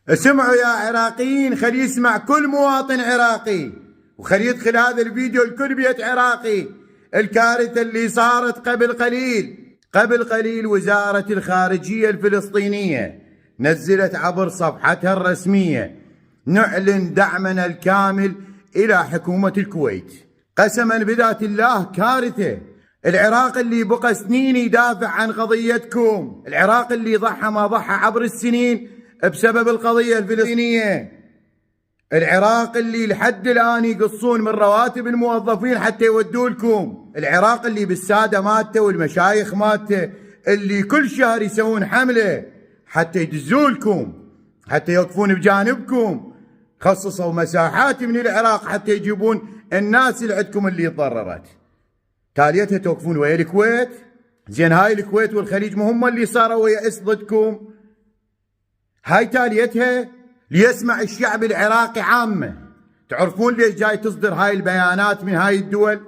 اسمعوا يا عراقيين، خلي يسمع كل مواطن عراقي، وخلي يدخل هذا الفيديو لكل بيت عراقي. الكارثة اللي صارت قبل قليل وزارة الخارجية الفلسطينية نزلت عبر صفحتها الرسمية: نعلن دعمنا الكامل إلى حكومة الكويت. قسما بذات الله كارثة. العراق اللي بقى سنين يدافع عن قضيتكم، العراق اللي ضحى ما ضحى عبر السنين بسبب القضية الفلسطينية، العراق اللي لحد الآن يقصون من رواتب الموظفين حتى يودوا لكم، العراق اللي بالسادة مالته والمشايخ مالته اللي كل شهر يسوون حملة حتى يدزوا لكم، حتى يوقفون بجانبكم. خصصوا مساحات من العراق حتى يجيبون الناس اللي عندكم اللي تضررت. تاليتها توقفون ويا الكويت. زين، هاي الكويت والخليج مهم اللي صاروا ويا ضدكم. هاي تاليتها ليسمع الشعب العراقي عامة. تعرفون ليش جاي تصدر هاي البيانات من هاي الدول؟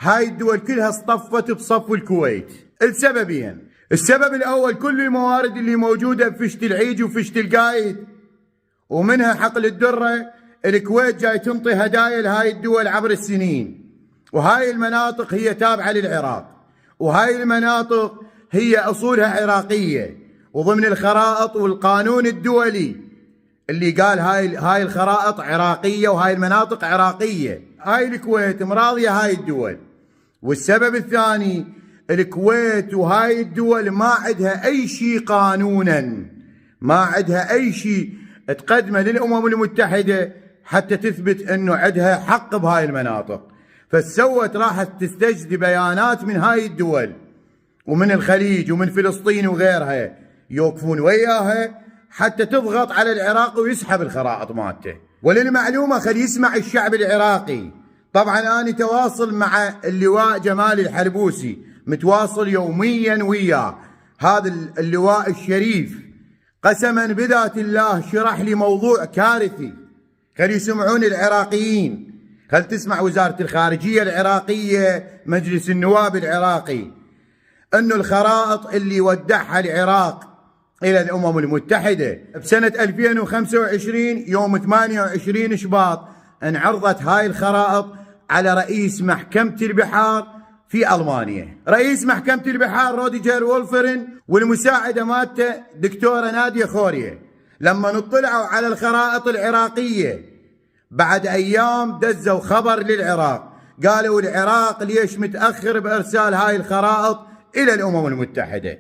هاي الدول كلها اصطفت بصف الكويت لسببين. السبب الأول، كل الموارد اللي موجودة بفشت العيج وفشت القايد ومنها حقل الدرة، الكويت جاي تنطي هدايا لهاي الدول عبر السنين. وهاي المناطق هي تابعة للعراق، وهاي المناطق هي أصولها عراقية، وضمن الخرائط والقانون الدولي اللي قال هاي الخرائط عراقية وهاي المناطق عراقية. هاي الكويت مراضية هاي الدول. والسبب الثاني، الكويت وهاي الدول ما عندها أي شيء قانونا، ما عندها أي شيء تقدمه للأمم المتحدة حتى تثبت أنه عندها حق بهاي المناطق. فسوت راحت تستجدي بيانات من هاي الدول ومن الخليج ومن فلسطين وغيرها، يوقفون وياها حتى تضغط على العراق ويسحب الخرائط مالته. وللمعلومة خلي يسمع الشعب العراقي. طبعا أنا تواصل مع اللواء جمال الحربوسي، متواصل يوميا وياه، هذا اللواء الشريف قسما بذات الله شرح لي موضوع كارثي. خلي يسمعون العراقيين، خل تسمع وزارة الخارجية العراقية، مجلس النواب العراقي، أنه الخرائط اللي ودعها العراق إلى الأمم المتحدة بسنة 2025 يوم 28 شباط انعرضت هاي الخرائط على رئيس محكمة البحار في ألمانيا. رئيس محكمة البحار روديجر وولفرن والمساعدة مالته دكتورة نادية خورية، لما نطلعوا على الخرائط العراقية بعد أيام دزوا خبر للعراق، قالوا العراق ليش متأخر بإرسال هاي الخرائط إلى الأمم المتحدة.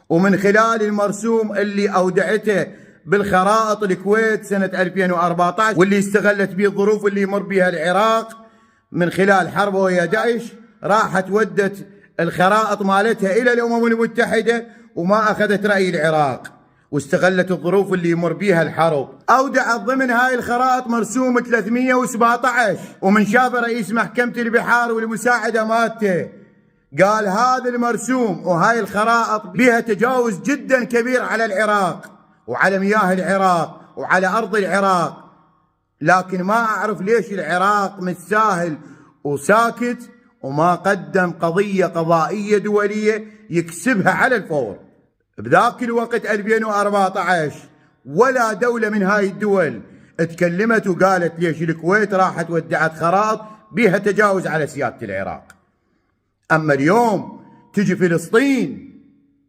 ومن خلال المرسوم اللي أودعته بالخرائط الكويت سنة 2014 واللي استغلت به الظروف اللي يمر بها العراق من خلال حرب ويا داعش، راحت ودت الخرائط مالتها إلى الأمم المتحدة وما أخذت رأي العراق، واستغلت الظروف اللي يمر بها الحرب. أودعت ضمن هاي الخرائط مرسوم 317، ومن شاف رئيس محكمة البحار والمساعدة مالته قال هذا المرسوم وهاي الخرائط بها تجاوز جدا كبير على العراق وعلى مياه العراق وعلى أرض العراق، لكن ما أعرف ليش العراق متساهل وساكت وما قدم قضية قضائية دولية يكسبها على الفور. بذاك الوقت 2014 ولا دولة من هاي الدول اتكلمت وقالت ليش الكويت راحت ودعت خرائط بها تجاوز على سيادة العراق. أما اليوم تجي فلسطين،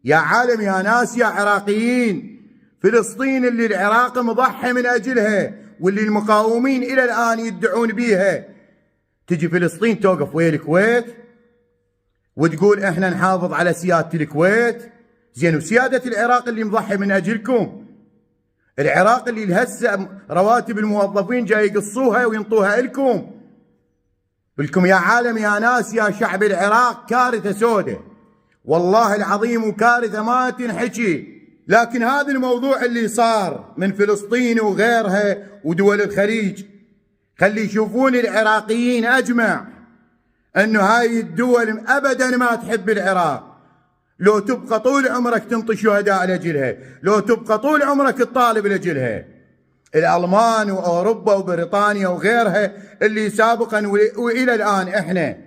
يا عالم يا ناس يا عراقيين، فلسطين اللي العراق مضحي من أجلها واللي المقاومين إلى الآن يدعون بيها، تجي فلسطين توقف ويا الكويت وتقول احنا نحافظ على سيادة الكويت. زين، وسيادة العراق اللي مضحي من أجلكم، العراق اللي لهسه رواتب الموظفين جاي يقصوها وينطوها لكم. بلكم يا عالم يا ناس يا شعب العراق كارثة سودة والله العظيم، وكارثة ما تنحكي. لكن هذا الموضوع اللي صار من فلسطين وغيرها ودول الخليج خلي يشوفون العراقيين أجمع أنه هاي الدول أبدا ما تحب العراق. لو تبقى طول عمرك تنطي شهداء لأجلها، لو تبقى طول عمرك تطالب لأجلها. الألمان وأوروبا وبريطانيا وغيرها اللي سابقا وإلى الآن إحنا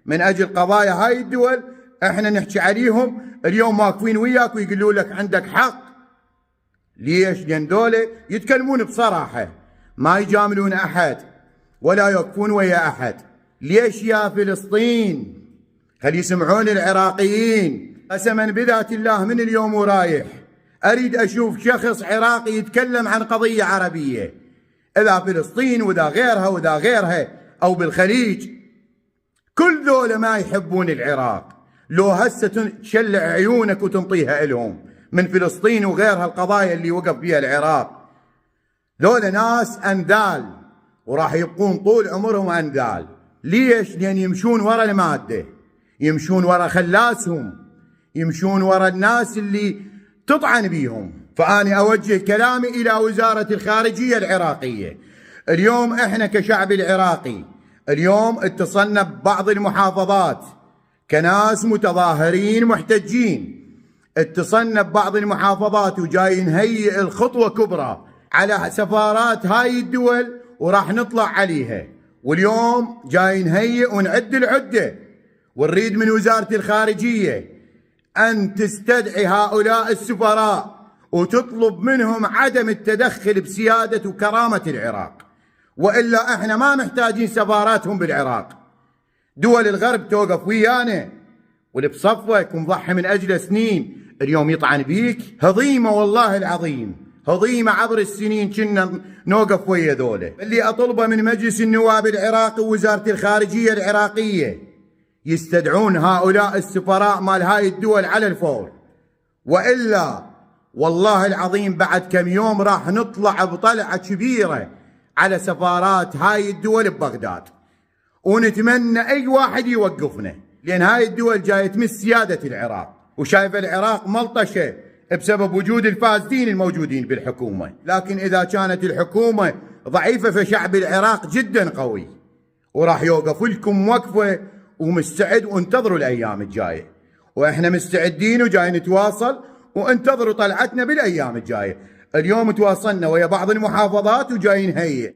من أجل قضايا هاي الدول إحنا نحكي عليهم، اليوم واقفين وياك ويقولوا لك عندك حق. ليش؟ لأن دولة يتكلمون بصراحة، ما يجاملون أحد ولا يوقفون ويا أحد. ليش يا فلسطين؟ خلي يسمعون العراقيين. قسما بذات الله من اليوم ورايح أريد أشوف شخص عراقي يتكلم عن قضية عربية، إذا فلسطين وإذا غيرها وإذا غيرها أو بالخليج. كل ذولا ما يحبون العراق. لو هسه تشلع عيونك وتنطيها إلهم من فلسطين وغيرها القضايا اللي وقف بها العراق. ذولا ناس أنذال وراح يبقون طول عمرهم أنذال. ليش؟ لأن يمشون ورا المادة، يمشون ورا خلاسهم، يمشون ورا الناس اللي تطعن بيهم. فأنا أوجه كلامي إلى وزارة الخارجية العراقية. اليوم إحنا كشعب العراقي اليوم اتصلنا ببعض المحافظات كناس متظاهرين محتجين، اتصلنا ببعض المحافظات وجاي نهيئ الخطوة كبرى على سفارات هاي الدول وراح نطلع عليها. واليوم جاي نهيئ ونعد العدة، ونريد من وزارة الخارجية أن تستدعي هؤلاء السفراء وتطلب منهم عدم التدخل بسيادة وكرامة العراق، وإلا احنا ما محتاجين سفاراتهم بالعراق. دول الغرب توقف ويانا واللي بصفك ومضحي من أجله سنين، اليوم يطعن بيك. هضيمة والله العظيم، هضيمة عبر السنين كنا نوقف ويا ذولا. اللي أطلبه من مجلس النواب العراقي ووزارة الخارجية العراقية يستدعون هؤلاء السفراء مال هاي الدول على الفور، وإلا والله العظيم بعد كم يوم راح نطلع بطلعة كبيرة على سفارات هاي الدول ببغداد، ونتمنى أي واحد يوقفنا، لأن هاي الدول جاية تمس سيادة العراق وشايفة العراق ملطشة بسبب وجود الفاسدين الموجودين بالحكومة. لكن إذا كانت الحكومة ضعيفة فشعب العراق جدا قوي وراح يوقف لكم وقفة ومستعد، وانتظروا الأيام الجاية، وإحنا مستعدين وجاي نتواصل، وانتظروا طلعتنا بالأيام الجاية. اليوم تواصلنا ويا بعض المحافظات وجاي نهيئ